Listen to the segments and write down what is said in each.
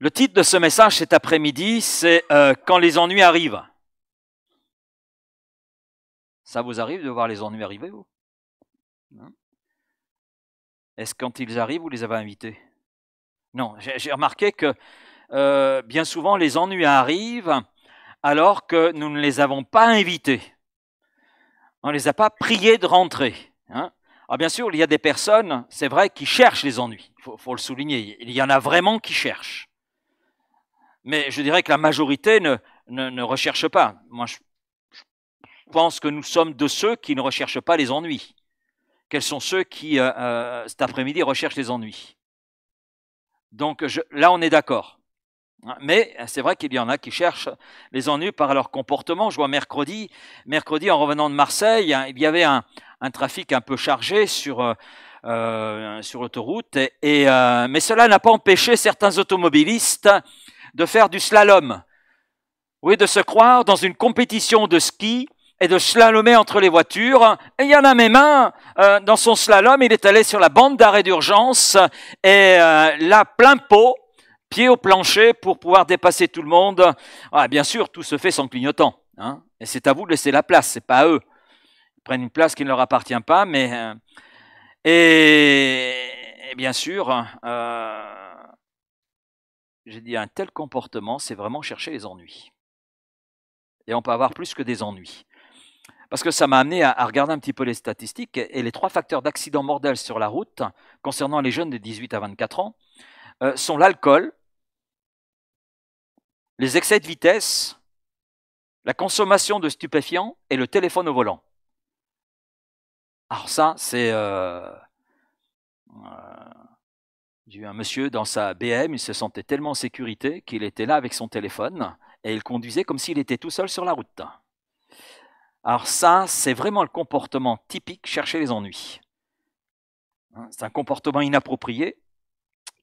Le titre de ce message cet après-midi, c'est quand les ennuis arrivent. Ça vous arrive de voir les ennuis arriver, vous? Est-ce quand ils arrivent, vous les avez invités? Non, j'ai remarqué que bien souvent les ennuis arrivent alors que nous ne les avons pas invités. On ne les a pas priés de rentrer. Hein. Alors bien sûr, il y a des personnes, c'est vrai, qui cherchent les ennuis. Il faut le souligner. Il y en a vraiment qui cherchent. Mais je dirais que la majorité ne recherche pas. Moi, je pense que nous sommes de ceux qui ne recherchent pas les ennuis. Quels sont ceux qui, cet après-midi, recherchent les ennuis? Donc là, on est d'accord. Mais c'est vrai qu'il y en a qui cherchent les ennuis par leur comportement. Je vois mercredi, en revenant de Marseille, il y avait un trafic un peu chargé sur l'autoroute. Mais cela n'a pas empêché certains automobilistes de faire du slalom. Oui, de se croire dans une compétition de ski et de slalomer entre les voitures. Et il y en a même un, dans son slalom, il est allé sur la bande d'arrêt d'urgence et là, plein pot, pied au plancher pour pouvoir dépasser tout le monde. Ah, bien sûr, tout se fait sans clignotant. Hein, et c'est à vous de laisser la place, c'est pas à eux. Ils prennent une place qui ne leur appartient pas, mais... et bien sûr, j'ai dit un tel comportement, c'est vraiment chercher les ennuis. Et on peut avoir plus que des ennuis. Parce que ça m'a amené à regarder un petit peu les statistiques et les 3 facteurs d'accidents mortels sur la route concernant les jeunes de 18 à 24 ans sont l'alcool, les excès de vitesse, la consommation de stupéfiants et le téléphone au volant. Alors ça, c'est... j'ai eu un monsieur dans sa BM, il se sentait tellement en sécurité qu'il était là avec son téléphone et il conduisait comme s'il était tout seul sur la route. Alors ça, c'est vraiment le comportement typique, chercher les ennuis. C'est un comportement inapproprié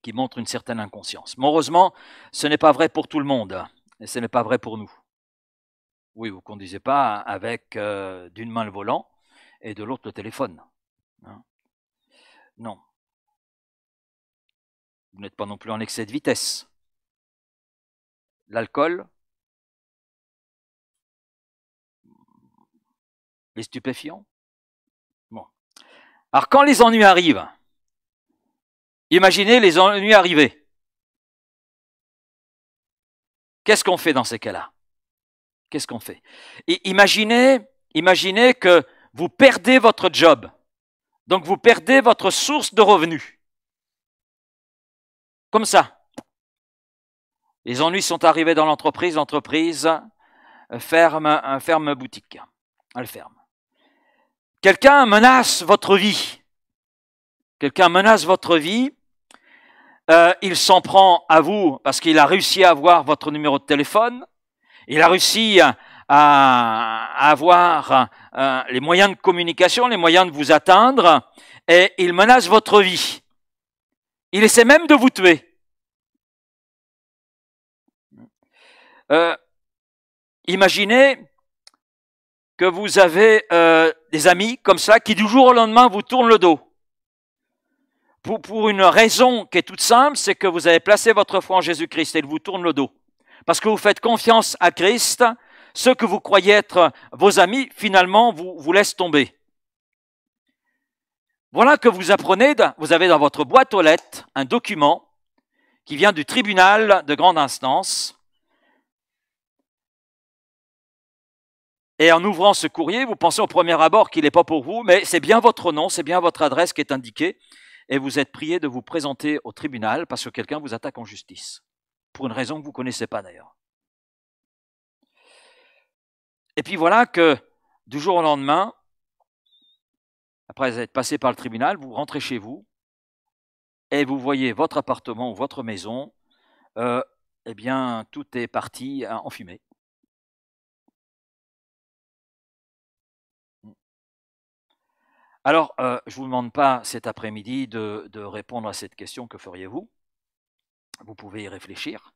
qui montre une certaine inconscience. Mais heureusement, ce n'est pas vrai pour tout le monde et ce n'est pas vrai pour nous. Oui, vous ne conduisez pas avec d'une main le volant et de l'autre le téléphone. Non. Vous n'êtes pas non plus en excès de vitesse. L'alcool, les stupéfiants. Bon. Alors quand les ennuis arrivent, imaginez les ennuis arriver. Qu'est-ce qu'on fait dans ces cas-là? Qu'est-ce qu'on fait? Et imaginez que vous perdez votre job. Donc vous perdez votre source de revenus. Comme ça. Les ennuis sont arrivés dans l'entreprise, l'entreprise ferme boutique. Elle ferme. Quelqu'un menace votre vie. Il s'en prend à vous parce qu'il a réussi à avoir votre numéro de téléphone. Il a réussi à avoir les moyens de communication, les moyens de vous atteindre, et il menace votre vie. Il essaie même de vous tuer. Imaginez que vous avez des amis comme ça qui du jour au lendemain vous tournent le dos. Pour une raison qui est toute simple, c'est que vous avez placé votre foi en Jésus-Christ et ils vous tournent le dos. Parce que vous faites confiance à Christ, ceux que vous croyez être vos amis, finalement, vous laissent tomber. Voilà que vous apprenez, vous avez dans votre boîte aux lettres un document qui vient du tribunal de grande instance. Et en ouvrant ce courrier, vous pensez au premier abord qu'il n'est pas pour vous, mais c'est bien votre nom, c'est bien votre adresse qui est indiquée. Et vous êtes prié de vous présenter au tribunal parce que quelqu'un vous attaque en justice. Pour une raison que vous ne connaissez pas d'ailleurs. Et puis voilà que du jour au lendemain, après être passé par le tribunal, vous rentrez chez vous et vous voyez votre appartement ou votre maison, eh bien tout est parti en fumée. Alors, je ne vous demande pas cet après-midi de répondre à cette question, que feriez-vous? Vous pouvez y réfléchir.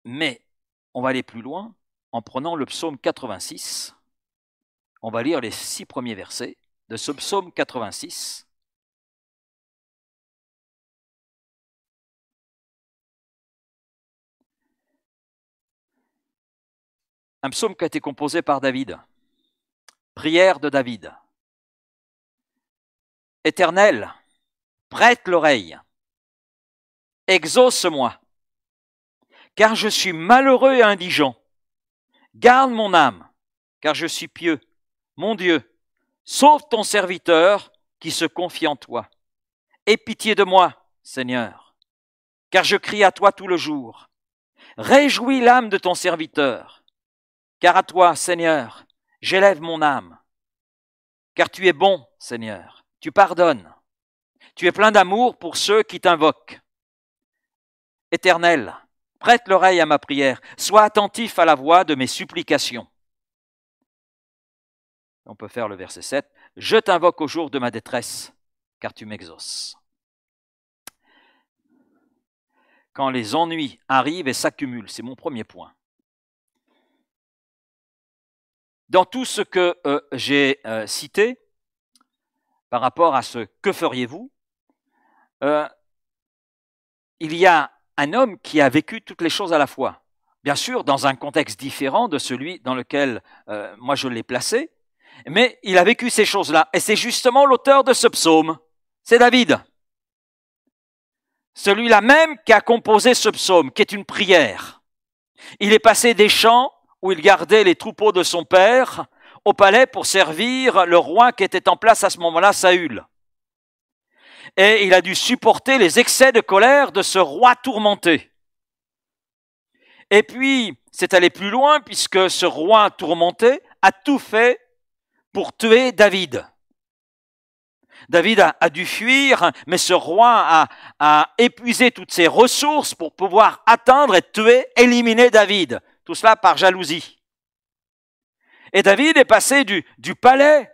Mais on va aller plus loin en prenant le psaume 86. On va lire les 6 premiers versets de ce psaume 86. un psaume qui a été composé par David. Prière de David. Éternel, prête l'oreille, exauce-moi, car je suis malheureux et indigent. Garde mon âme, car je suis pieux. Mon Dieu, sauve ton serviteur qui se confie en toi. Aie pitié de moi, Seigneur, car je crie à toi tout le jour. Réjouis l'âme de ton serviteur, car à toi, Seigneur, j'élève mon âme. Car tu es bon, Seigneur, tu pardonnes. Tu es plein d'amour pour ceux qui t'invoquent. Éternel, prête l'oreille à ma prière, sois attentif à la voix de mes supplications. On peut faire le verset 7. Je t'invoque au jour de ma détresse, car tu m'exauces. Quand les ennuis arrivent et s'accumulent, c'est mon premier point. Dans tout ce que j'ai cité, par rapport à ce « que feriez-vous », il y a un homme qui a vécu toutes les choses à la fois. Bien sûr, dans un contexte différent de celui dans lequel moi je l'ai placé, mais il a vécu ces choses-là. Et c'est justement l'auteur de ce psaume, c'est David. Celui-là même qui a composé ce psaume, qui est une prière. Il est passé des champs où il gardait les troupeaux de son père au palais pour servir le roi qui était en place à ce moment-là, Saül. Et il a dû supporter les excès de colère de ce roi tourmenté. Et puis, c'est allé plus loin puisque ce roi tourmenté a tout fait pour tuer David. David a dû fuir, mais ce roi a épuisé toutes ses ressources pour pouvoir atteindre et tuer, éliminer David. Tout cela par jalousie. Et David est passé du palais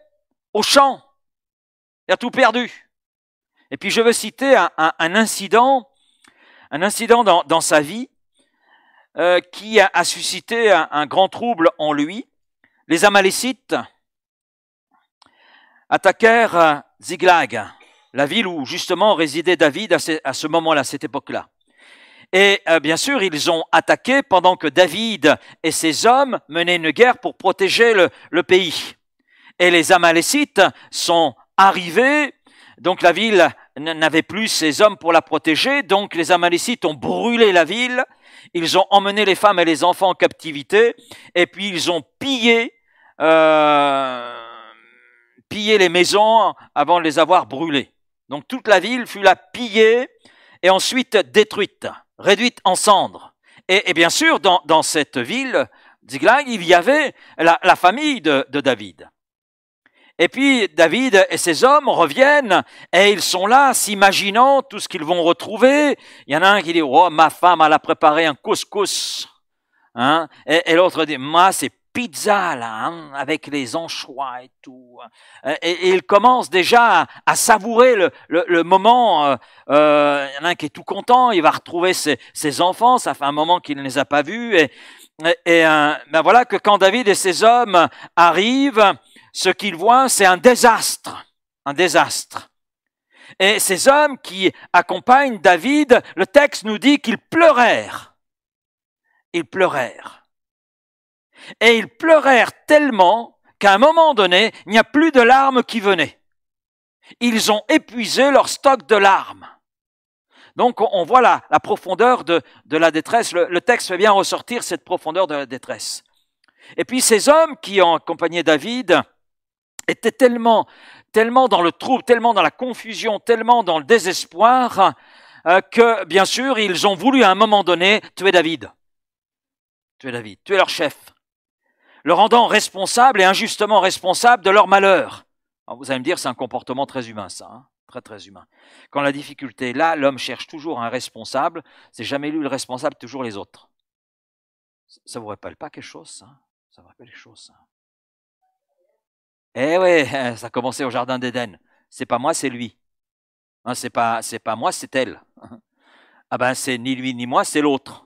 au champ. Il a tout perdu. Et puis je veux citer un incident dans sa vie qui a suscité un grand trouble en lui. Les Amalécites attaquèrent Ziklag, la ville où justement résidait David à ce moment-là, à cette époque-là. Et bien sûr, ils ont attaqué pendant que David et ses hommes menaient une guerre pour protéger le pays. Et les Amalécites sont arrivés, donc la ville n'avait plus ses hommes pour la protéger, donc les Amalécites ont brûlé la ville, ils ont emmené les femmes et les enfants en captivité, et puis ils ont pillé les maisons avant de les avoir brûlées. Donc toute la ville fut là pillée et ensuite détruite, réduite en cendres. Et bien sûr, dans cette ville, Ziklag, il y avait la famille de David. Et puis David et ses hommes reviennent et ils sont là s'imaginant tout ce qu'ils vont retrouver. Il y en a un qui dit « Oh, ma femme, elle a préparé un couscous. Hein? » Et l'autre dit « Moi, c'est pizza là, hein, avec les anchois et tout. » Et il commence déjà à savourer le moment. Il y en a un qui est tout content, il va retrouver ses enfants, ça fait un moment qu'il ne les a pas vus. Et ben voilà que quand David et ses hommes arrivent, ce qu'ils voient, c'est un désastre. Un désastre. Et ces hommes qui accompagnent David, le texte nous dit qu'ils pleurèrent. Ils pleurèrent. Et ils pleurèrent tellement qu'à un moment donné, il n'y a plus de larmes qui venaient. Ils ont épuisé leur stock de larmes. Donc on voit la profondeur de la détresse. Le texte fait bien ressortir cette profondeur de la détresse. Et puis ces hommes qui ont accompagné David étaient tellement dans le trouble, tellement dans la confusion, tellement dans le désespoir, que bien sûr ils ont voulu à un moment donné tuer David. Tuer leur chef. Le rendant responsable et injustement responsable de leur malheur. Alors vous allez me dire, c'est un comportement très humain, ça, hein, très très humain. Quand la difficulté est là, l'homme cherche toujours un responsable, c'est jamais lui le responsable, toujours les autres. Ça vous rappelle pas quelque chose, ça? Ça vous rappelle quelque chose, ça? Eh oui, ça a commencé au jardin d'Éden. C'est pas moi, c'est lui. Hein, c'est pas moi, c'est elle. Ah ben, c'est ni lui ni moi, c'est l'autre.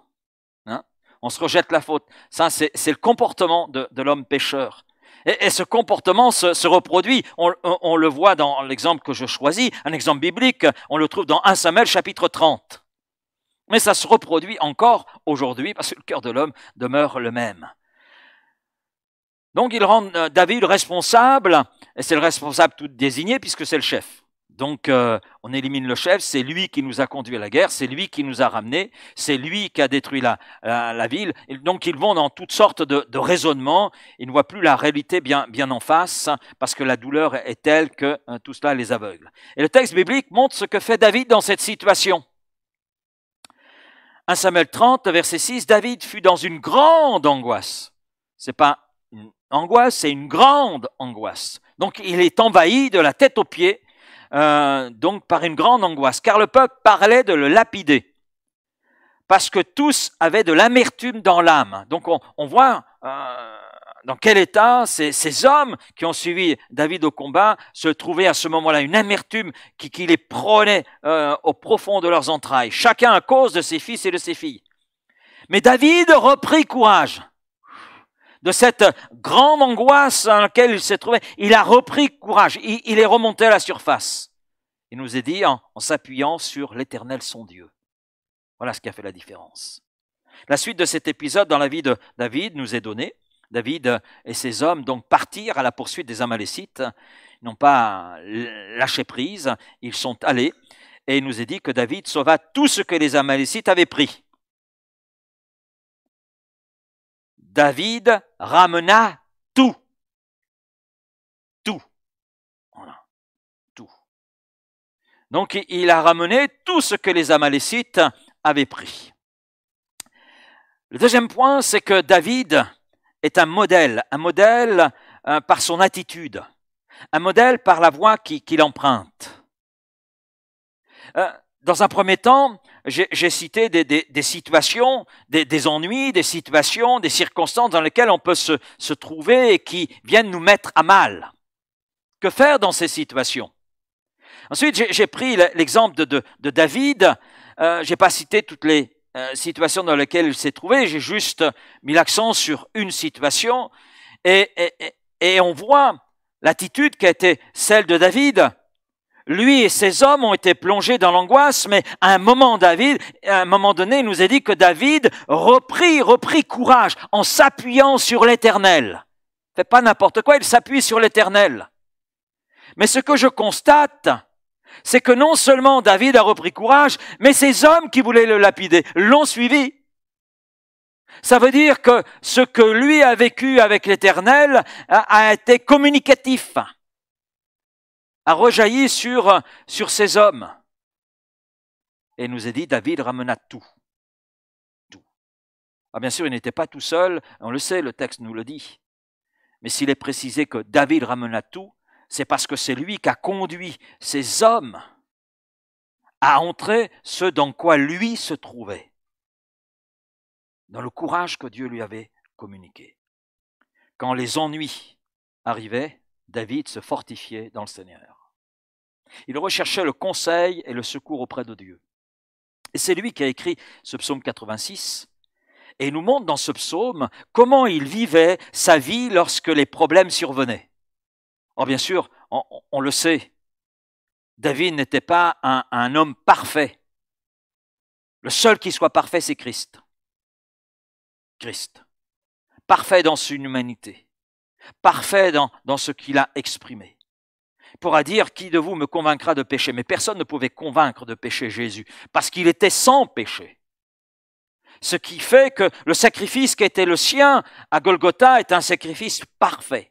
Hein? On se rejette la faute. Ça, c'est le comportement de l'homme pécheur. Et ce comportement se reproduit. On le voit dans l'exemple que je choisis, un exemple biblique. On le trouve dans 1 Samuel chapitre 30. Mais ça se reproduit encore aujourd'hui parce que le cœur de l'homme demeure le même. Donc il rend David responsable, et c'est le responsable tout désigné puisque c'est le chef. Donc on élimine le chef, c'est lui qui nous a conduit à la guerre, c'est lui qui nous a ramenés, c'est lui qui a détruit la ville. Et donc ils vont dans toutes sortes de raisonnements, ils ne voient plus la réalité bien en face, parce que la douleur est telle que tout cela les aveugle. Et le texte biblique montre ce que fait David dans cette situation. 1 Samuel 30, verset 6, David fut dans une grande angoisse. C'est pas une angoisse, c'est une grande angoisse. Donc il est envahi de la tête aux pieds, donc par une grande angoisse, car le peuple parlait de le lapider, parce que tous avaient de l'amertume dans l'âme. Donc on voit dans quel état ces hommes qui ont suivi David au combat se trouvaient à ce moment-là, une amertume qui les prenait au profond de leurs entrailles, chacun à cause de ses fils et de ses filles. Mais David reprit courage. De cette grande angoisse dans laquelle il s'est trouvé, il a repris courage, il est remonté à la surface. Il nous est dit en s'appuyant sur l'Éternel son Dieu. Voilà ce qui a fait la différence. La suite de cet épisode dans la vie de David nous est donnée. David et ses hommes donc partirent à la poursuite des Amalécites, ils n'ont pas lâché prise, ils sont allés, et il nous est dit que David sauva tout ce que les Amalécites avaient pris. David ramena tout. Tout. Voilà. Tout. Donc, il a ramené tout ce que les Amalécites avaient pris. Le deuxième point, c'est que David est un modèle par son attitude, un modèle par la voie qu'il emprunte. Dans un premier temps, j'ai cité des situations, des ennuis, des situations, des circonstances dans lesquelles on peut se trouver et qui viennent nous mettre à mal. Que faire dans ces situations? Ensuite, j'ai pris l'exemple de David. Je n'ai pas cité toutes les situations dans lesquelles il s'est trouvé. J'ai juste mis l'accent sur une situation. Et on voit l'attitude qui a été celle de David. Lui et ses hommes ont été plongés dans l'angoisse, mais à un moment donné, il nous a dit que David reprit courage en s'appuyant sur l'Éternel. Il ne fait pas n'importe quoi, il s'appuie sur l'Éternel. Mais ce que je constate, c'est que non seulement David a repris courage, mais ses hommes qui voulaient le lapider l'ont suivi. Ça veut dire que ce que lui a vécu avec l'Éternel a été communicatif, a rejailli sur ces hommes. Et il nous est dit, David ramena tout. Tout. Ah, bien sûr, il n'était pas tout seul, on le sait, le texte nous le dit. Mais s'il est précisé que David ramena tout, c'est parce que c'est lui qui a conduit ces hommes à entrer ce dans quoi lui se trouvait, dans le courage que Dieu lui avait communiqué. Quand les ennuis arrivaient, David se fortifiait dans le Seigneur. Il recherchait le conseil et le secours auprès de Dieu. Et c'est lui qui a écrit ce psaume 86, et il nous montre dans ce psaume comment il vivait sa vie lorsque les problèmes survenaient. Or bien sûr, on le sait, David n'était pas un homme parfait. Le seul qui soit parfait, c'est Christ. Christ. Parfait dans son humanité. Parfait dans ce qu'il a exprimé. Il pourra dire, qui de vous me convaincra de péché? Mais personne ne pouvait convaincre de péché Jésus, parce qu'il était sans péché. Ce qui fait que le sacrifice qui était le sien à Golgotha est un sacrifice parfait.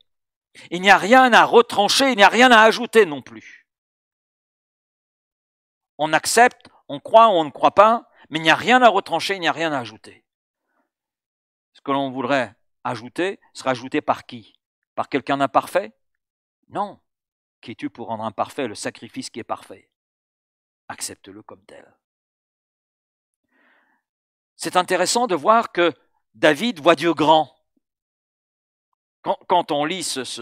Il n'y a rien à retrancher, il n'y a rien à ajouter non plus. On accepte, on croit ou on ne croit pas, mais il n'y a rien à retrancher, il n'y a rien à ajouter. Ce que l'on voudrait ajouter sera ajouté par qui? Par quelqu'un d'imparfait? Non. Qui es-tu pour rendre imparfait le sacrifice qui est parfait? Accepte-le comme tel. C'est intéressant de voir que David voit Dieu grand. Quand on lit ce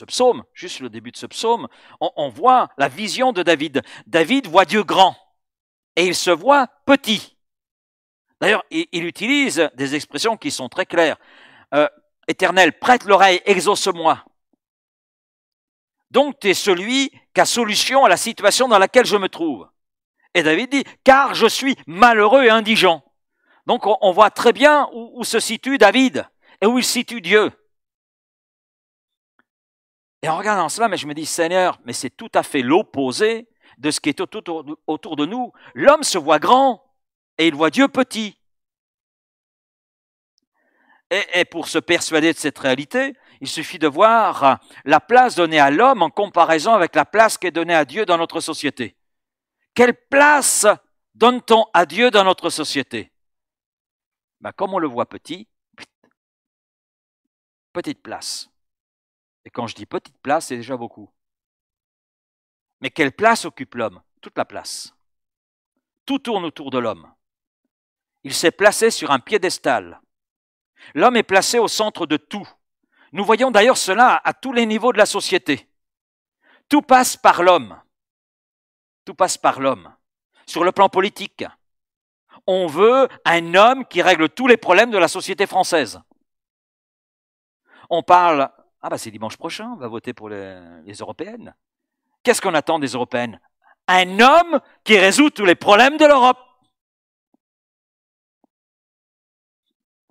psaume, juste le début de ce psaume, on voit la vision de David. David voit Dieu grand et il se voit petit. D'ailleurs, il utilise des expressions qui sont très claires. Éternel, prête l'oreille, exauce-moi. Donc, tu es celui qui a solution à la situation dans laquelle je me trouve. Et David dit, car je suis malheureux et indigent. Donc, on voit très bien où se situe David et où il situe Dieu. Et en regardant cela, mais je me dis, Seigneur, mais c'est tout à fait l'opposé de ce qui est autour de nous. L'homme se voit grand et il voit Dieu petit. Et pour se persuader de cette réalité, il suffit de voir la place donnée à l'homme en comparaison avec la place qui est donnée à Dieu dans notre société. Quelle place donne-t-on à Dieu dans notre société? Comme on le voit petit, petite place. Et quand je dis petite place, c'est déjà beaucoup. Mais quelle place occupe l'homme? Toute la place. Tout tourne autour de l'homme. Il s'est placé sur un piédestal. L'homme est placé au centre de tout. Nous voyons d'ailleurs cela à tous les niveaux de la société. Tout passe par l'homme. Tout passe par l'homme. Sur le plan politique, on veut un homme qui règle tous les problèmes de la société française. On parle, c'est dimanche prochain, on va voter pour les européennes. Qu'est-ce qu'on attend des européennes? Un homme qui résout tous les problèmes de l'Europe.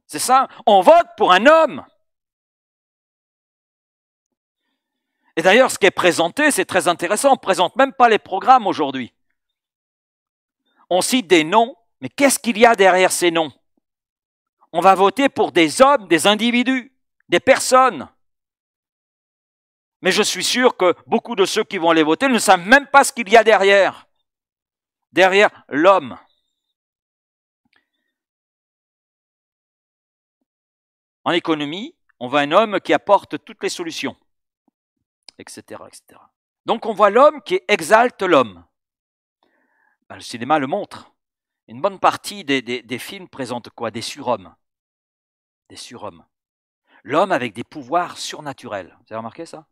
C'est ça, on vote pour un homme. Et d'ailleurs, ce qui est présenté, c'est très intéressant, on ne présente même pas les programmes aujourd'hui. On cite des noms, mais qu'est-ce qu'il y a derrière ces noms? On va voter pour des hommes, des individus, des personnes. Mais je suis sûr que beaucoup de ceux qui vont les voter ne savent même pas ce qu'il y a derrière. Derrière l'homme. En économie, on veut un homme qui apporte toutes les solutions, etc., etc. Donc on voit l'homme qui exalte l'homme. Le cinéma le montre. Une bonne partie des films présentent quoi? Des surhommes. Des surhommes. L'homme avec des pouvoirs surnaturels. Vous avez remarqué ça?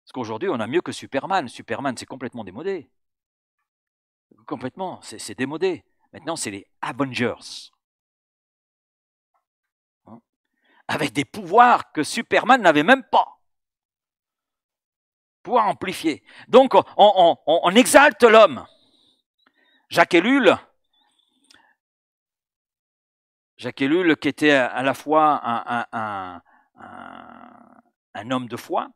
Parce qu'aujourd'hui, on a mieux que Superman. Superman, c'est complètement démodé. Complètement, c'est démodé. Maintenant, c'est les Avengers. Avec des pouvoirs que Superman n'avait même pas. Pouvoir amplifier. Donc, on exalte l'homme. Jacques Ellul, qui était à la fois un homme de foi,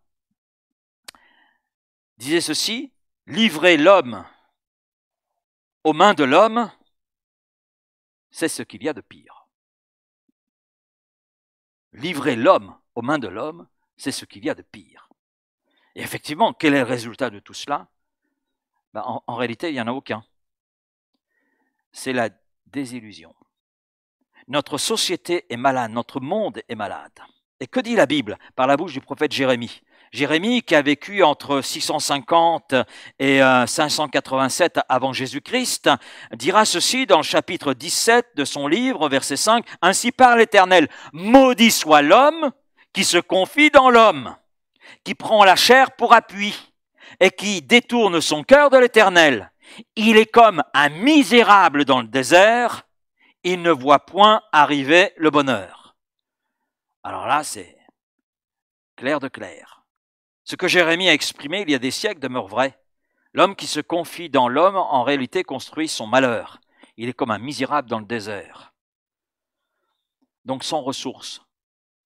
disait ceci: livrer l'homme aux mains de l'homme, c'est ce qu'il y a de pire. Livrer l'homme aux mains de l'homme, c'est ce qu'il y a de pire. Et effectivement, quel est le résultat de tout cela? En réalité, il n'y en a aucun. C'est la désillusion. Notre société est malade, notre monde est malade. Et que dit la Bible par la bouche du prophète Jérémie? Jérémie, qui a vécu entre 650 et 587 avant Jésus-Christ, dira ceci dans le chapitre 17 de son livre, verset 5, « Ainsi parle l'Éternel, maudit soit l'homme qui se confie dans l'homme, qui prend la chair pour appui et qui détourne son cœur de l'Éternel. Il est comme un misérable dans le désert, il ne voit point arriver le bonheur. » Alors là, c'est clair de clair. Ce que Jérémie a exprimé il y a des siècles demeure vrai. L'homme qui se confie dans l'homme, en réalité, construit son malheur. Il est comme un misérable dans le désert. Donc sans ressources.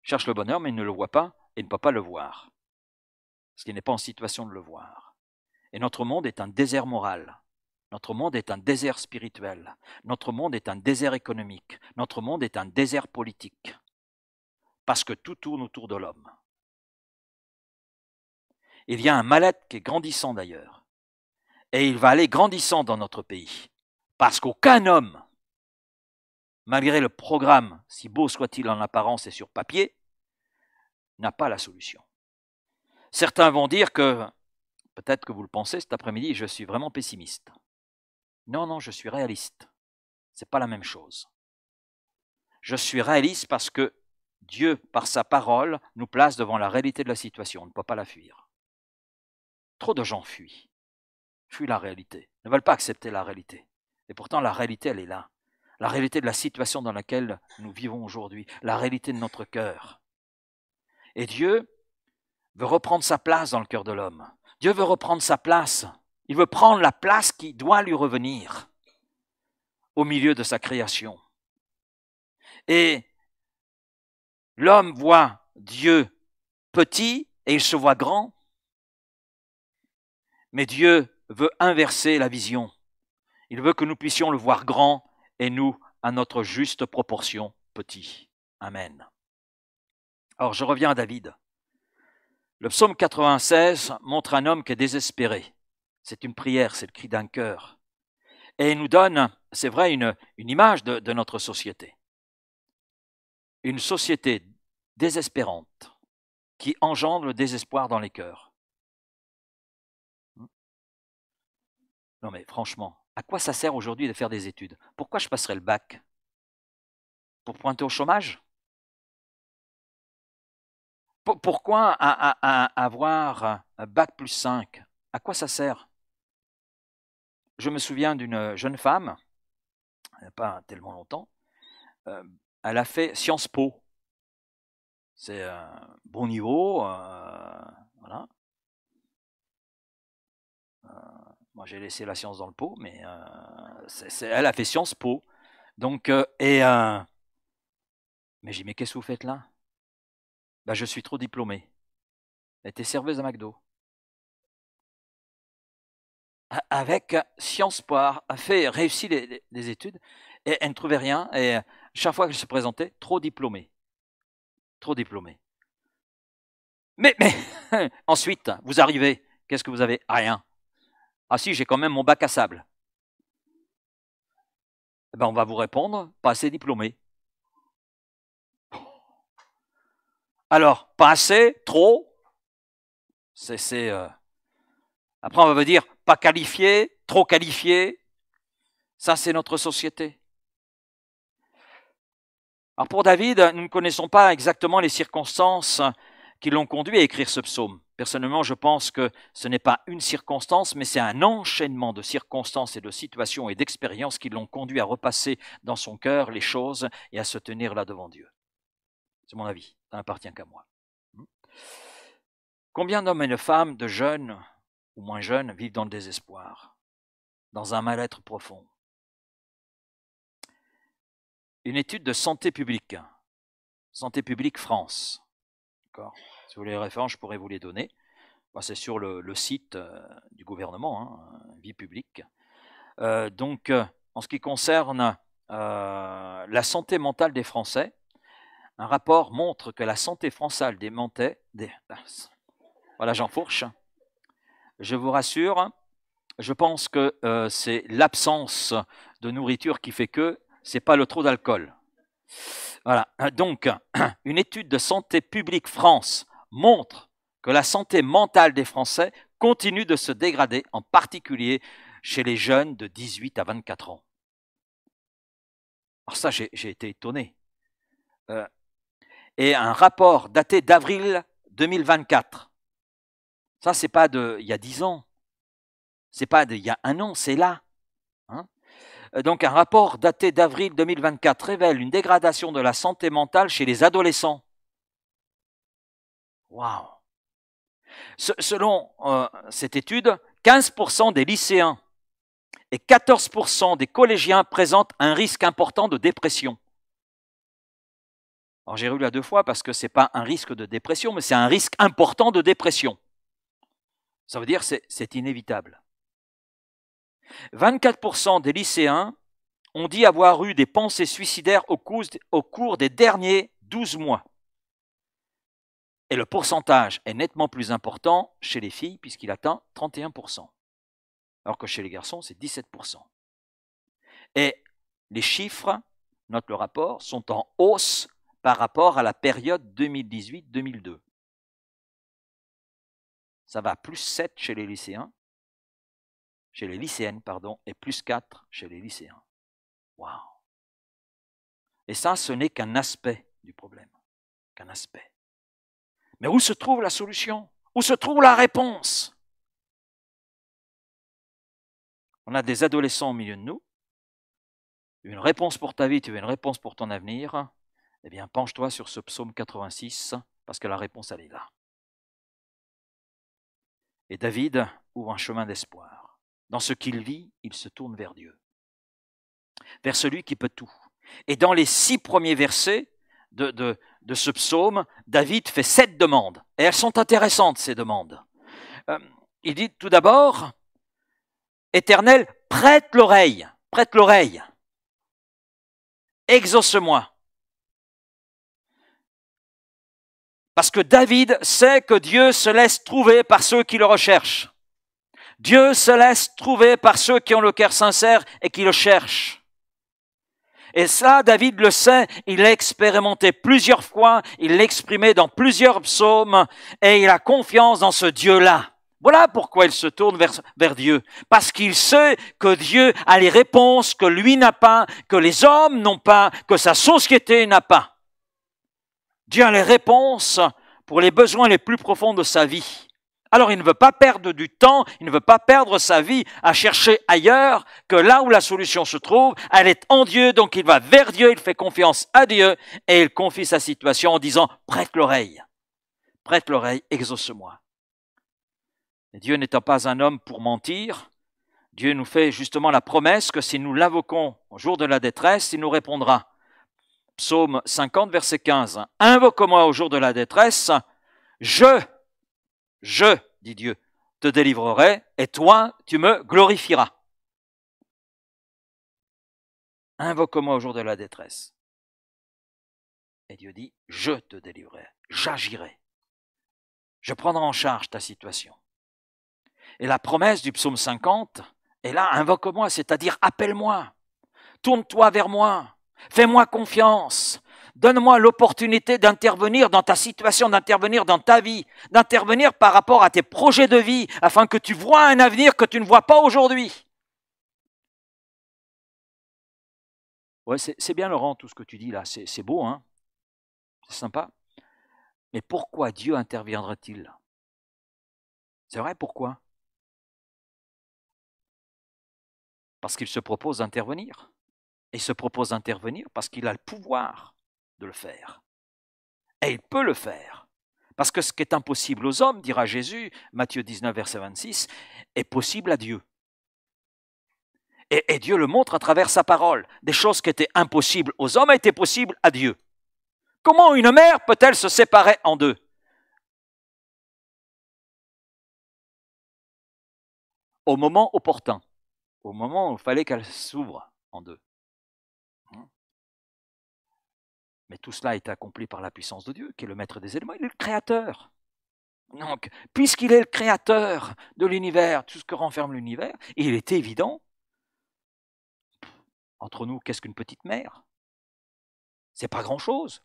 Il cherche le bonheur, mais il ne le voit pas et ne peut pas le voir. Parce qu'il n'est pas en situation de le voir. Et notre monde est un désert moral. Notre monde est un désert spirituel. Notre monde est un désert économique. Notre monde est un désert politique. Parce que tout tourne autour de l'homme. Il y a un mal-être qui est grandissant d'ailleurs. Et il va aller grandissant dans notre pays. Parce qu'aucun homme, malgré le programme, si beau soit-il en apparence et sur papier, n'a pas la solution. Certains vont dire que, peut-être que vous le pensez cet après-midi, je suis vraiment pessimiste. Non, je suis réaliste. Ce n'est pas la même chose. Je suis réaliste parce que Dieu, par sa parole, nous place devant la réalité de la situation. On ne peut pas la fuir. Trop de gens fuient la réalité, ne veulent pas accepter la réalité. Et pourtant, la réalité, elle est là. La réalité de la situation dans laquelle nous vivons aujourd'hui, la réalité de notre cœur. Et Dieu veut reprendre sa place dans le cœur de l'homme. Dieu veut reprendre sa place. Il veut prendre la place qui doit lui revenir au milieu de sa création. Et l'homme voit Dieu petit et il se voit grand. Mais Dieu veut inverser la vision. Il veut que nous puissions le voir grand et nous, à notre juste proportion, petit. Amen. Alors, je reviens à David. Le psaume 96 montre un homme qui est désespéré. C'est une prière, c'est le cri d'un cœur. Et il nous donne, c'est vrai, une image de notre société. Une société désespérante qui engendre le désespoir dans les cœurs. Non mais franchement, à quoi ça sert aujourd'hui de faire des études? Pourquoi je passerai le bac? Pour pointer au chômage? Pourquoi avoir un bac plus 5? À quoi ça sert? Je me souviens d'une jeune femme, il n'y a pas tellement longtemps, elle a fait Sciences Po. C'est un bon niveau, voilà. Moi, j'ai laissé la science dans le pot, mais elle a fait Sciences Po. Donc, mais j'ai dit, mais qu'est-ce que vous faites là? Ben, je suis trop diplômée. Elle était serveuse à McDo. Avec Sciences Po, a réussi les études, et elle ne trouvait rien, et chaque fois qu'elle se présentait, trop diplômée. Trop diplômée. Mais ensuite, vous arrivez, qu'est-ce que vous avez? Rien. Ah si, j'ai quand même mon bac à sable. Eh ben, on va vous répondre, pas assez diplômé. Alors, pas assez, trop. Après, on va vous dire, pas qualifié, trop qualifié. Ça, c'est notre société. Alors pour David, nous ne connaissons pas exactement les circonstances qui l'ont conduit à écrire ce psaume. Personnellement, je pense que ce n'est pas une circonstance, mais c'est un enchaînement de circonstances et de situations et d'expériences qui l'ont conduit à repasser dans son cœur les choses et à se tenir là devant Dieu. C'est mon avis, ça n'appartient qu'à moi. Combien d'hommes et de femmes, de jeunes ou moins jeunes, vivent dans le désespoir, dans un mal-être profond? Une étude de Santé publique France. D'accord. Si vous voulez les références, je pourrais vous les donner. C'est sur le site du gouvernement, Vie publique. Donc, en ce qui concerne la santé mentale des Français, un rapport montre que la santé française voilà, j'enfourche. Je vous rassure, je pense que c'est l'absence de nourriture qui fait que c'est pas le trop d'alcool. Voilà. Donc, une étude de Santé publique France montre que la santé mentale des Français continue de se dégrader, en particulier chez les jeunes de 18 à 24 ans. Alors ça, j'ai été étonné. Et un rapport daté d'avril 2024. Ça, c'est pas il y a 10 ans. C'est pas il y a un an, c'est là. Donc, un rapport daté d'avril 2024 révèle une dégradation de la santé mentale chez les adolescents. Waouh! Selon cette étude, 15% des lycéens et 14% des collégiens présentent un risque important de dépression. Alors j'ai relu à 2 fois parce que ce n'est pas un risque de dépression, mais c'est un risque important de dépression. Ça veut dire que c'est inévitable. 24% des lycéens ont dit avoir eu des pensées suicidaires au cours des derniers 12 mois. Et le pourcentage est nettement plus important chez les filles puisqu'il atteint 31%. Alors que chez les garçons, c'est 17%. Et les chiffres, note le rapport, sont en hausse par rapport à la période 2018-2002. Ça va plus 7 chez les lycéens, chez les lycéennes, et plus 4 chez les lycéens. Waouh! Et ça, ce n'est qu'un aspect du problème, qu'un aspect. Mais où se trouve la solution? Où se trouve la réponse? On a des adolescents au milieu de nous. Une réponse pour ta vie, tu veux une réponse pour ton avenir? Eh bien, penche-toi sur ce psaume 86, parce que la réponse, elle est là. Et David ouvre un chemin d'espoir. Dans ce qu'il vit, il se tourne vers Dieu, vers celui qui peut tout. Et dans les 6 premiers versets de de ce psaume, David fait 7 demandes. Et elles sont intéressantes, ces demandes. Il dit tout d'abord, Éternel, prête l'oreille, exauce-moi. Parce que David sait que Dieu se laisse trouver par ceux qui le recherchent. Dieu se laisse trouver par ceux qui ont le cœur sincère et qui le cherchent. Et ça, David le sait, il l'a expérimenté plusieurs fois, il l'a exprimé dans plusieurs psaumes, et il a confiance dans ce Dieu-là. Voilà pourquoi il se tourne vers Dieu. Parce qu'il sait que Dieu a les réponses que lui n'a pas, que les hommes n'ont pas, que sa société n'a pas. Dieu a les réponses pour les besoins les plus profonds de sa vie. Alors il ne veut pas perdre du temps, il ne veut pas perdre sa vie à chercher ailleurs que là où la solution se trouve, elle est en Dieu, donc il va vers Dieu, il fait confiance à Dieu et il confie sa situation en disant « prête l'oreille, exauce-moi ». Dieu n'étant pas un homme pour mentir, Dieu nous fait justement la promesse que si nous l'invoquons au jour de la détresse, il nous répondra. Psaume 50, verset 15. « Invoque-moi au jour de la détresse, je, dit Dieu, te délivrerai et toi, tu me glorifieras. » Invoque-moi au jour de la détresse. Et Dieu dit, je te délivrerai, j'agirai. Je prendrai en charge ta situation. Et la promesse du psaume 50 est là, invoque-moi, c'est-à-dire appelle-moi, tourne-toi vers moi, fais-moi confiance, donne-moi l'opportunité d'intervenir dans ta situation, d'intervenir dans ta vie, d'intervenir par rapport à tes projets de vie, afin que tu vois un avenir que tu ne vois pas aujourd'hui. Ouais, c'est bien Laurent, tout ce que tu dis là, c'est beau, hein, c'est sympa. Mais pourquoi Dieu interviendra-t-il? C'est vrai, pourquoi? Parce qu'il se propose d'intervenir. Et il se propose d'intervenir parce qu'il a le pouvoir de le faire. Et il peut le faire. Parce que ce qui est impossible aux hommes, dira Jésus, Matthieu 19, verset 26, est possible à Dieu. Et Dieu le montre à travers sa parole. Des choses qui étaient impossibles aux hommes étaient possibles à Dieu. Comment une mer peut-elle se séparer en deux? Au moment opportun. Au moment où il fallait qu'elle s'ouvre en deux. Mais tout cela est accompli par la puissance de Dieu, qui est le maître des éléments, il est le créateur. Donc, puisqu'il est le créateur de l'univers, tout ce que renferme l'univers, il est évident, entre nous, qu'est-ce qu'une petite mer? C'est pas grand-chose.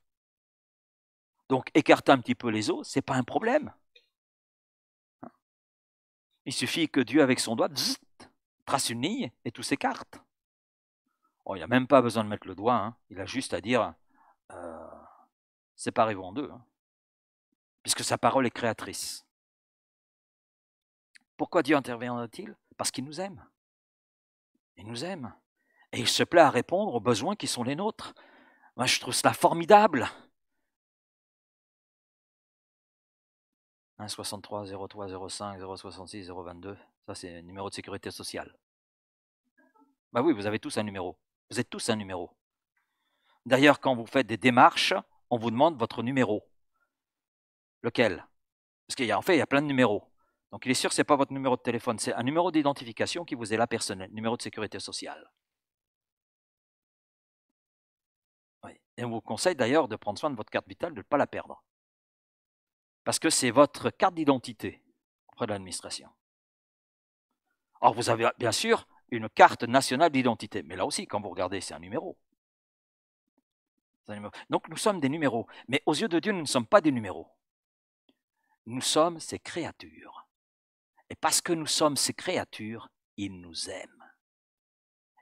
Donc, écarter un petit peu les eaux, c'est pas un problème. Il suffit que Dieu, avec son doigt, trace une ligne et tout s'écarte. Oh, il n'a même pas besoin de mettre le doigt, hein. Il a juste à dire séparez-vous en deux, hein, puisque sa parole est créatrice. Pourquoi Dieu interviendra-t-il? Parce qu'il nous aime. Il nous aime. Et il se plaît à répondre aux besoins qui sont les nôtres. Moi, je trouve cela formidable. 1 63 03 05 066 022, ça c'est un numéro de sécurité sociale. Bah oui, vous avez tous un numéro. Vous êtes tous un numéro. D'ailleurs, quand vous faites des démarches, on vous demande votre numéro. Lequel? Parce qu'en fait, il y a plein de numéros. Donc il est sûr que ce n'est pas votre numéro de téléphone, c'est un numéro d'identification qui vous est là personnel, numéro de sécurité sociale. Oui. Et on vous conseille d'ailleurs de prendre soin de votre carte vitale, de ne pas la perdre. Parce que c'est votre carte d'identité auprès de l'administration. Or, vous avez bien sûr une carte nationale d'identité, mais là aussi, quand vous regardez, c'est un numéro. Donc nous sommes des numéros, mais aux yeux de Dieu, nous ne sommes pas des numéros. Nous sommes ses créatures. Et parce que nous sommes ses créatures, il nous aime.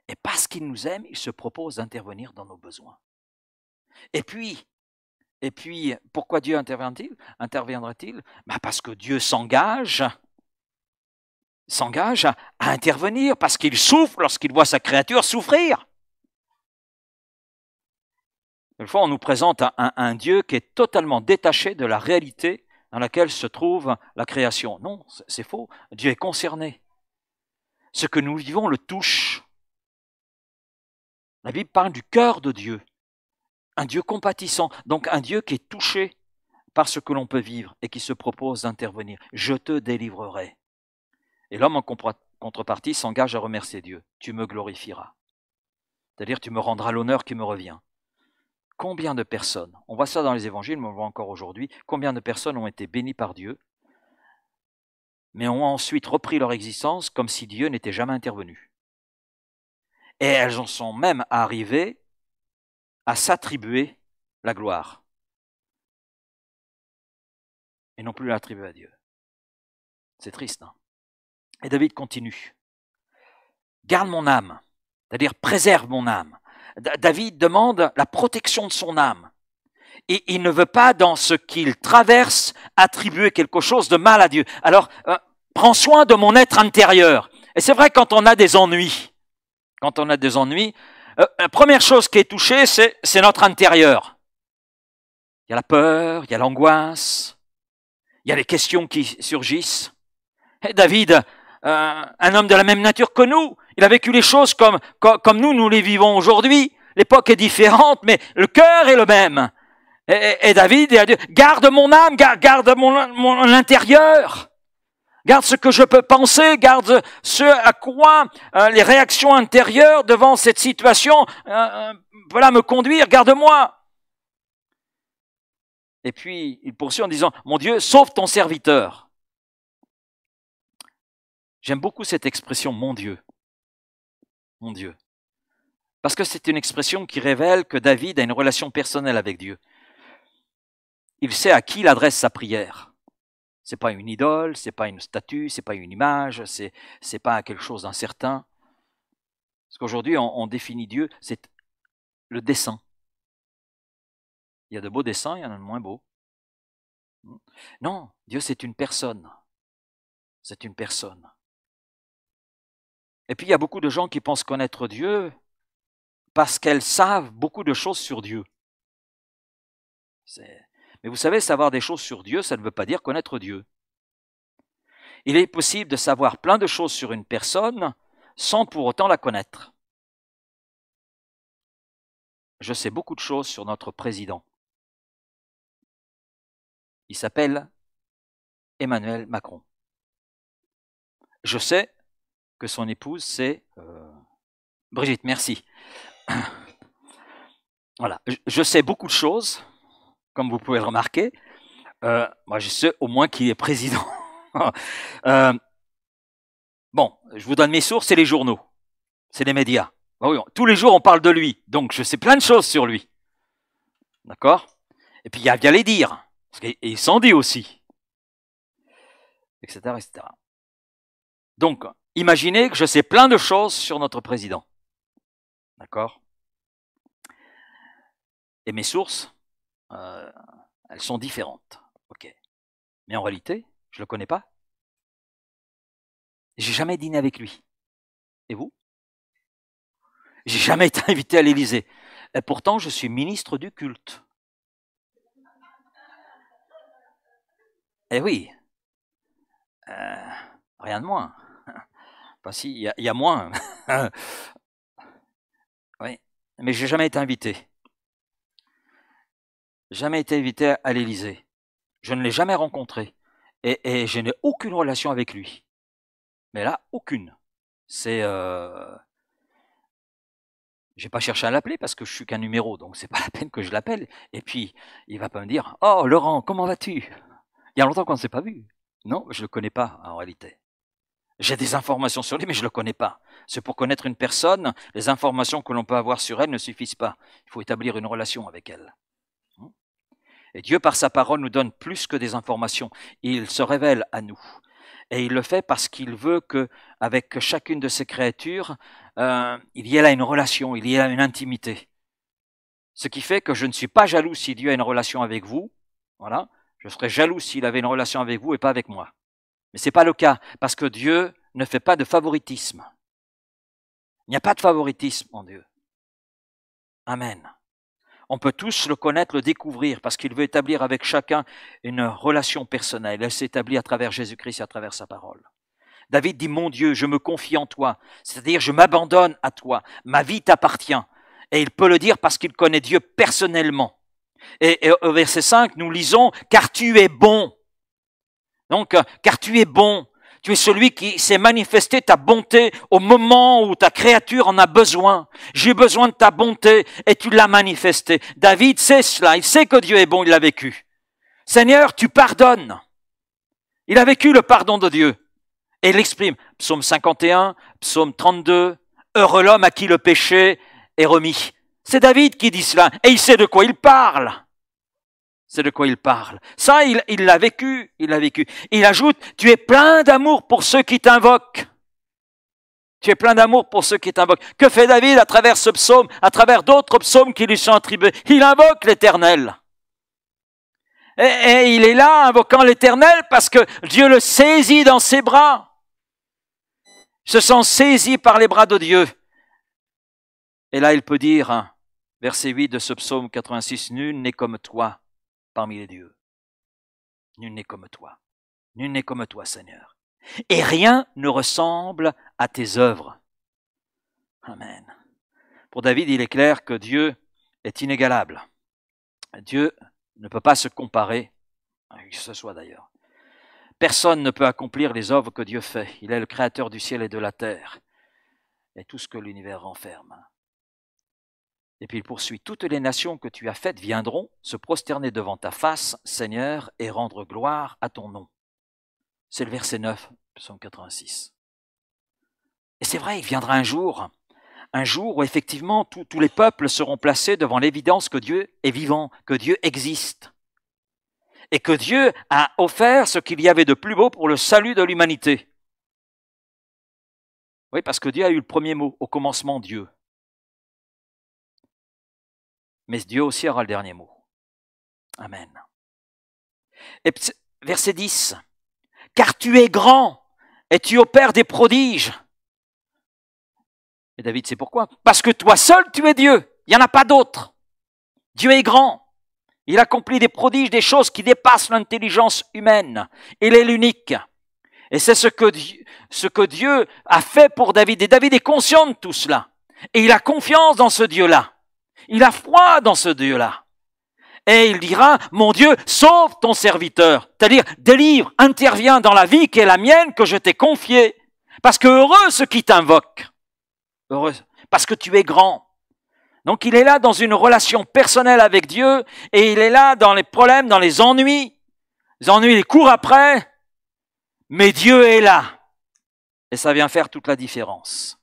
Et parce qu'il nous aime, il se propose d'intervenir dans nos besoins. Et puis, pourquoi Dieu interviendra-t-il? Parce que Dieu s'engage à intervenir, parce qu'il souffre lorsqu'il voit sa créature souffrir. Une fois, on nous présente un Dieu qui est totalement détaché de la réalité dans laquelle se trouve la création. Non, c'est faux. Dieu est concerné. Ce que nous vivons le touche. La Bible parle du cœur de Dieu. Un Dieu compatissant, donc un Dieu qui est touché par ce que l'on peut vivre et qui se propose d'intervenir. Je te délivrerai. Et l'homme en contrepartie s'engage à remercier Dieu. Tu me glorifieras. C'est-à-dire tu me rendras l'honneur qui me revient. Combien de personnes, on voit ça dans les évangiles, mais on le voit encore aujourd'hui, combien de personnes ont été bénies par Dieu, mais ont ensuite repris leur existence comme si Dieu n'était jamais intervenu. Et elles en sont même arrivées à s'attribuer la gloire. Et non plus l'attribuer à Dieu. C'est triste, hein? Et David continue. Garde mon âme, c'est-à-dire préserve mon âme. David demande la protection de son âme. Et il ne veut pas, dans ce qu'il traverse, attribuer quelque chose de mal à Dieu. Alors, prends soin de mon être intérieur. Et c'est vrai, quand on a des ennuis, la première chose qui est touchée, c'est notre intérieur. Il y a la peur, il y a l'angoisse, il y a les questions qui surgissent. Et David, un homme de la même nature que nous, il a vécu les choses comme nous les vivons aujourd'hui. L'époque est différente, mais le cœur est le même. Et David dit à Dieu, garde mon âme, garde mon intérieur. Garde ce que je peux penser, garde ce à quoi les réactions intérieures devant cette situation voilà, me conduire, garde-moi. Et puis, il poursuit en disant, mon Dieu, sauve ton serviteur. J'aime beaucoup cette expression, mon Dieu. Mon Dieu. Parce que c'est une expression qui révèle que David a une relation personnelle avec Dieu. Il sait à qui il adresse sa prière. C'est pas une idole, c'est pas une statue, c'est pas une image, c'est pas quelque chose d'incertain. Parce qu'aujourd'hui, on définit Dieu, c'est le dessin. Il y a de beaux dessins, il y en a de moins beaux. Non, Dieu c'est une personne. C'est une personne. Et puis il y a beaucoup de gens qui pensent connaître Dieu parce qu'elles savent beaucoup de choses sur Dieu. Mais vous savez, savoir des choses sur Dieu, ça ne veut pas dire connaître Dieu. Il est possible de savoir plein de choses sur une personne sans pour autant la connaître. Je sais beaucoup de choses sur notre président. Il s'appelle Emmanuel Macron. Je sais que son épouse, c'est Brigitte, merci. Voilà, je sais beaucoup de choses, comme vous pouvez le remarquer. Moi, je sais au moins qu'il est président. Bon, je vous donne mes sources, c'est les journaux, c'est les médias. Oui, tous les jours, on parle de lui, donc je sais plein de choses sur lui. D'accord? Et puis, il y a bien les dire, parce qu'il s'en dit aussi, etc., etc. Donc, imaginez que je sais plein de choses sur notre président. D'accord? Et mes sources, elles sont différentes. Ok. Mais en réalité, je ne le connais pas. J'ai jamais dîné avec lui. Et vous? J'ai jamais été invité à l'Élysée. Et pourtant, je suis ministre du culte. Eh oui. Rien de moins. Enfin, si, il y a moins. Oui. Mais j'ai jamais été invité. Jamais été invité à l'Élysée. Je ne l'ai jamais rencontré. Et je n'ai aucune relation avec lui. Mais là, aucune. C'est... J'ai pas cherché à l'appeler parce que je suis qu'un numéro, donc c'est pas la peine que je l'appelle. Et puis, il va pas me dire « Oh, Laurent, comment vas-tu ?» Il y a longtemps qu'on ne s'est pas vu. Non, je le connais pas, en réalité. J'ai des informations sur lui, mais je le connais pas. C'est pour connaître une personne, les informations que l'on peut avoir sur elle ne suffisent pas. Il faut établir une relation avec elle. Et Dieu, par sa parole, nous donne plus que des informations. Il se révèle à nous. Et il le fait parce qu'il veut qu'avec chacune de ses créatures, il y ait là une relation, il y ait là une intimité. Ce qui fait que je ne suis pas jaloux si Dieu a une relation avec vous. Voilà. Je serais jaloux s'il avait une relation avec vous et pas avec moi. Mais ce n'est pas le cas, parce que Dieu ne fait pas de favoritisme. Il n'y a pas de favoritisme en Dieu. Amen. On peut tous le connaître, le découvrir, parce qu'il veut établir avec chacun une relation personnelle. Elle s'établit à travers Jésus-Christ et à travers sa parole. David dit, mon Dieu, je me confie en toi, c'est-à-dire je m'abandonne à toi, ma vie t'appartient. Et il peut le dire parce qu'il connaît Dieu personnellement. Et au verset 5, nous lisons « Car tu es bon ». Donc, car tu es bon. Tu es celui qui s'est manifesté ta bonté au moment où ta créature en a besoin. J'ai besoin de ta bonté et tu l'as manifesté. David sait cela, il sait que Dieu est bon, il l'a vécu. Seigneur, tu pardonnes. Il a vécu le pardon de Dieu. Et il l'exprime. Psaume 51, psaume 32, heureux l'homme à qui le péché est remis. C'est David qui dit cela et il sait de quoi il parle. C'est de quoi il parle. Ça, il l'a vécu, il l'a vécu. Il ajoute, tu es plein d'amour pour ceux qui t'invoquent. Tu es plein d'amour pour ceux qui t'invoquent. Que fait David à travers ce psaume, à travers d'autres psaumes qui lui sont attribués? Il invoque l'Éternel. Et il est là, invoquant l'Éternel, parce que Dieu le saisit dans ses bras. Il se sent saisi par les bras de Dieu. Et là, il peut dire, verset 8 de ce psaume 86, « Nul n'est comme toi parmi les dieux. Nul n'est comme toi. Nul n'est comme toi, Seigneur. Et rien ne ressemble à tes œuvres. » Amen. Pour David, il est clair que Dieu est inégalable. Dieu ne peut pas se comparer à qui que ce soit d'ailleurs. Personne ne peut accomplir les œuvres que Dieu fait. Il est le créateur du ciel et de la terre et tout ce que l'univers renferme. Et puis il poursuit, « Toutes les nations que tu as faites viendront se prosterner devant ta face, Seigneur, et rendre gloire à ton nom. » C'est le verset 9, psaume 86. Et c'est vrai, il viendra un jour où effectivement tous les peuples seront placés devant l'évidence que Dieu est vivant, que Dieu existe. Et que Dieu a offert ce qu'il y avait de plus beau pour le salut de l'humanité. Oui, parce que Dieu a eu le premier mot, au commencement Dieu. Mais Dieu aussi aura le dernier mot. Amen. Et verset 10. « Car tu es grand et tu opères des prodiges. » Et David, c'est pourquoi? Parce que toi seul, tu es Dieu. Il n'y en a pas d'autre. Dieu est grand. Il accomplit des prodiges, des choses qui dépassent l'intelligence humaine. Il est l'unique. Et c'est ce que Dieu a fait pour David. Et David est conscient de tout cela. Et il a confiance dans ce Dieu-là. Il a foi dans ce Dieu-là. Et il dira, mon Dieu, sauve ton serviteur. C'est-à-dire, délivre, interviens dans la vie qui est la mienne, que je t'ai confiée. Parce que heureux ceux qui t'invoquent. Heureux. Parce que tu es grand. Donc il est là dans une relation personnelle avec Dieu, et il est là dans les problèmes, dans les ennuis. Les ennuis, il court après, mais Dieu est là. Et ça vient faire toute la différence.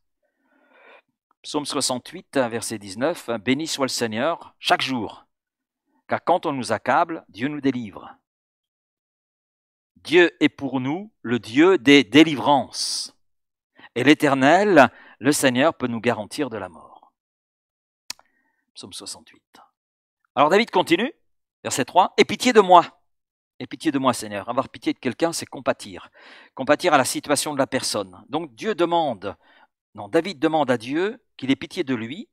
Psaume 68, verset 19, « Béni soit le Seigneur chaque jour, car quand on nous accable, Dieu nous délivre. Dieu est pour nous le Dieu des délivrances. Et l'Éternel, le Seigneur, peut nous garantir de la mort. » Psaume 68. Alors David continue, verset 3, « Et pitié de moi. Et pitié de moi, Seigneur. » Avoir pitié de quelqu'un, c'est compatir. Compatir à la situation de la personne. Donc David demande à Dieu qu'il ait pitié de lui,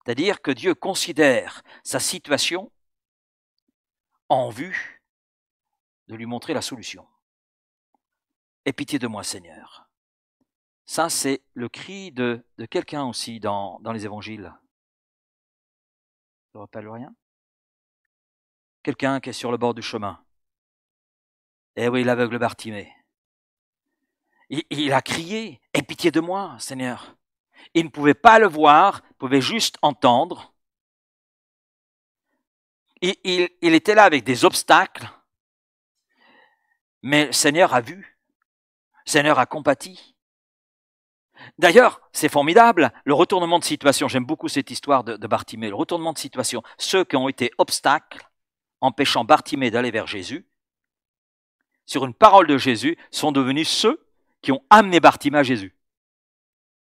c'est-à-dire que Dieu considère sa situation en vue de lui montrer la solution. Et pitié de moi, Seigneur. Ça, c'est le cri de quelqu'un aussi dans les évangiles. Ça ne rappelle rien? Quelqu'un qui est sur le bord du chemin. Eh oui, l'aveugle Bartimée. Il a crié, « Aie pitié de moi, Seigneur !» Il ne pouvait pas le voir, il pouvait juste entendre. Il était là avec des obstacles, mais le Seigneur a vu, le Seigneur a compati. D'ailleurs, c'est formidable, le retournement de situation, j'aime beaucoup cette histoire de Bartimée, le retournement de situation. Ceux qui ont été obstacles, empêchant Bartimée d'aller vers Jésus, sur une parole de Jésus, sont devenus ceux qui ont amené Bartimée à Jésus.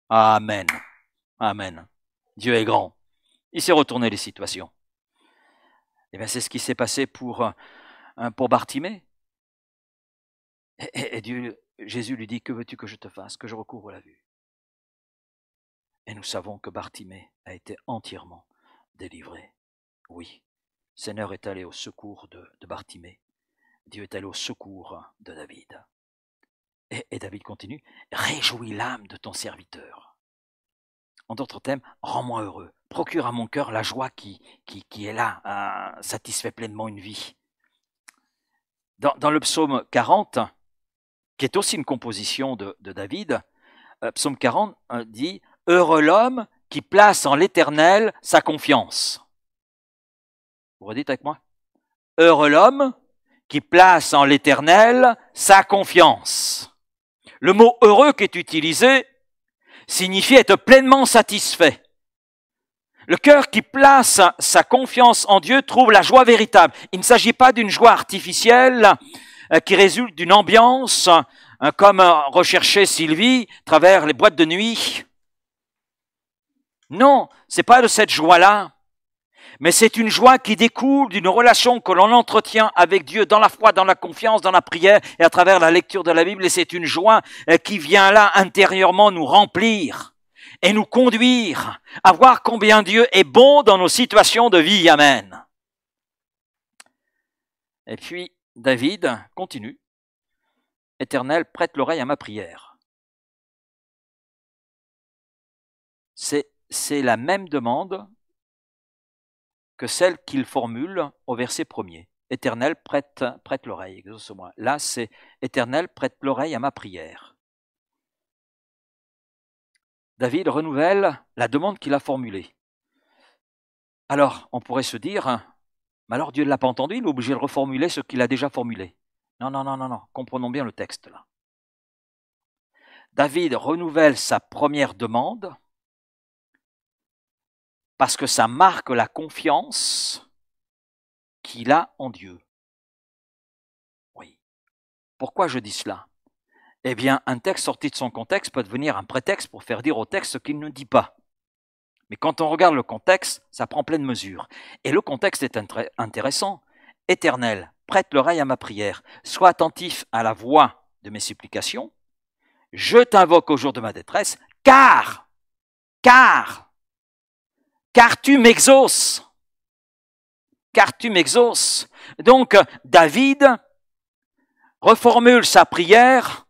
Amen. Amen. Dieu est grand. Il s'est retourné les situations. Et bien c'est ce qui s'est passé pour Bartimée. Et Jésus lui dit, « Que veux-tu que je te fasse? Que je recouvre la vue. » Et nous savons que Bartimée a été entièrement délivré. Oui, le Seigneur est allé au secours de Bartimée. Dieu est allé au secours de David. Et David continue, « Réjouis l'âme de ton serviteur. » En d'autres termes, « Rends-moi heureux, procure à mon cœur la joie qui est là, satisfait pleinement une vie. Dans le psaume 40, qui est aussi une composition de David, psaume 40 dit « Heureux l'homme qui place en l'Éternel sa confiance ». Vous redites avec moi ? Heureux l'homme qui place en l'Éternel sa confiance. Le mot « heureux » qui est utilisé signifie être pleinement satisfait. Le cœur qui place sa confiance en Dieu trouve la joie véritable. Il ne s'agit pas d'une joie artificielle qui résulte d'une ambiance, comme recherchait Sylvie à travers les boîtes de nuit. Non, c'est pas de cette joie-là. Mais c'est une joie qui découle d'une relation que l'on entretient avec Dieu dans la foi, dans la confiance, dans la prière et à travers la lecture de la Bible. Et c'est une joie qui vient là intérieurement nous remplir et nous conduire à voir combien Dieu est bon dans nos situations de vie. Amen. Et puis David continue. Éternel, prête l'oreille à ma prière. C'est la même demande que celle qu'il formule au verset 1er. Éternel, prête l'oreille, exauce-moi. Là, c'est Éternel, prête l'oreille à ma prière. David renouvelle la demande qu'il a formulée. Alors, on pourrait se dire, mais alors Dieu ne l'a pas entendu, il est obligé de reformuler ce qu'il a déjà formulé. Non, comprenons bien le texte là. David renouvelle sa première demande parce que ça marque la confiance qu'il a en Dieu. Oui. Pourquoi je dis cela ? Eh bien, un texte sorti de son contexte peut devenir un prétexte pour faire dire au texte ce qu'il ne dit pas. Mais quand on regarde le contexte, ça prend pleine mesure. Et le contexte est intéressant. Éternel, prête l'oreille à ma prière. Sois attentif à la voix de mes supplications. Je t'invoque au jour de ma détresse, car tu m'exauces. Car tu m'exauces. Donc, David reformule sa prière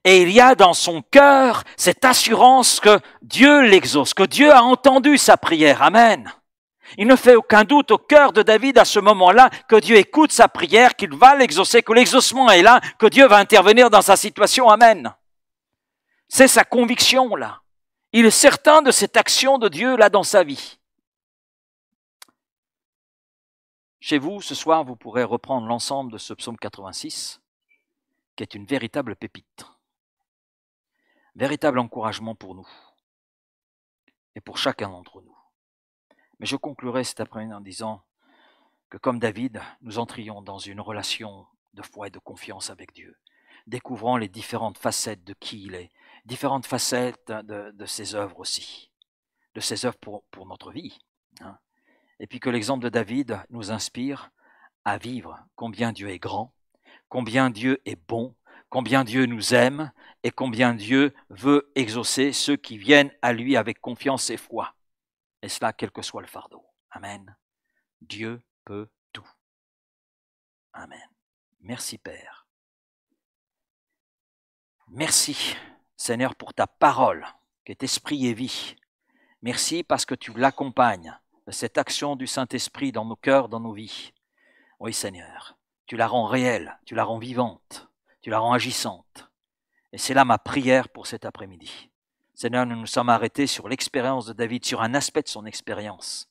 et il y a dans son cœur cette assurance que Dieu l'exauce, que Dieu a entendu sa prière. Amen. Il ne fait aucun doute au cœur de David à ce moment-là que Dieu écoute sa prière, qu'il va l'exaucer, que l'exaucement est là, que Dieu va intervenir dans sa situation. Amen. C'est sa conviction là. Il est certain de cette action de Dieu là dans sa vie. Chez vous, ce soir, vous pourrez reprendre l'ensemble de ce psaume 86, qui est une véritable pépite. Véritable encouragement pour nous et pour chacun d'entre nous. Mais je conclurai cet après-midi en disant que comme David, nous entrions dans une relation de foi et de confiance avec Dieu, découvrant les différentes facettes de qui il est, différentes facettes de ses œuvres aussi, de ses œuvres pour notre vie. Hein. Et puis que l'exemple de David nous inspire à vivre combien Dieu est grand, combien Dieu est bon, combien Dieu nous aime et combien Dieu veut exaucer ceux qui viennent à lui avec confiance et foi. Et cela, quel que soit le fardeau. Amen. Dieu peut tout. Amen. Merci Père. Merci Seigneur pour ta parole qui est esprit et vie. Merci parce que tu l'accompagnes de cette action du Saint-Esprit dans nos cœurs, dans nos vies. Oui Seigneur, tu la rends réelle, tu la rends vivante, tu la rends agissante. Et c'est là ma prière pour cet après-midi. Seigneur, nous nous sommes arrêtés sur l'expérience de David, sur un aspect de son expérience.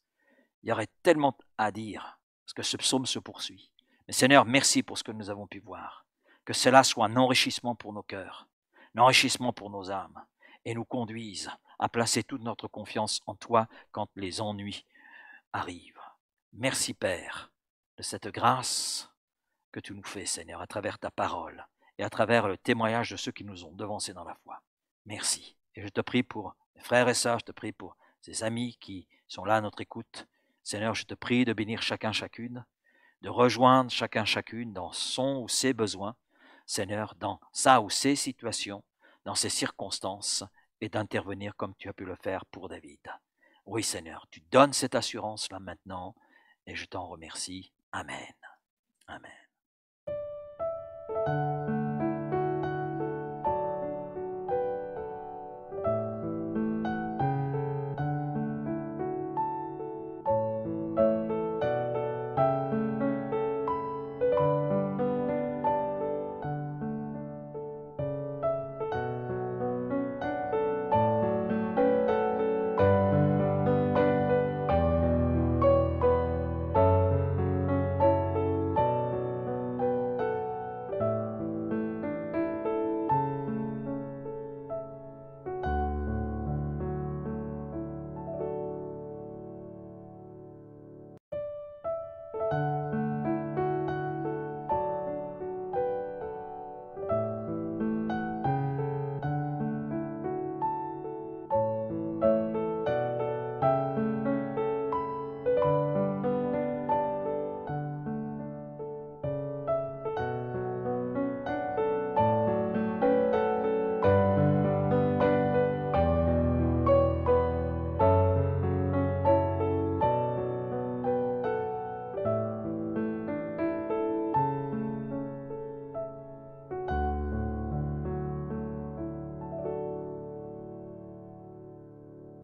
Il y aurait tellement à dire, parce que ce psaume se poursuit. Mais Seigneur, merci pour ce que nous avons pu voir. Que cela soit un enrichissement pour nos cœurs, un enrichissement pour nos âmes, et nous conduise à placer toute notre confiance en toi quand les ennuis arrivent. Merci Père de cette grâce que tu nous fais, Seigneur, à travers ta parole et à travers le témoignage de ceux qui nous ont devancés dans la foi. Merci. Et je te prie pour mes frères et sœurs, je te prie pour ces amis qui sont là à notre écoute. Seigneur, je te prie de bénir chacun, chacune, de rejoindre chacun, chacune dans son ou ses besoins, Seigneur, dans sa ou ses situations, dans ses circonstances, et d'intervenir comme tu as pu le faire pour David. Oui, Seigneur, tu donnes cette assurance-là maintenant, et je t'en remercie. Amen. Amen.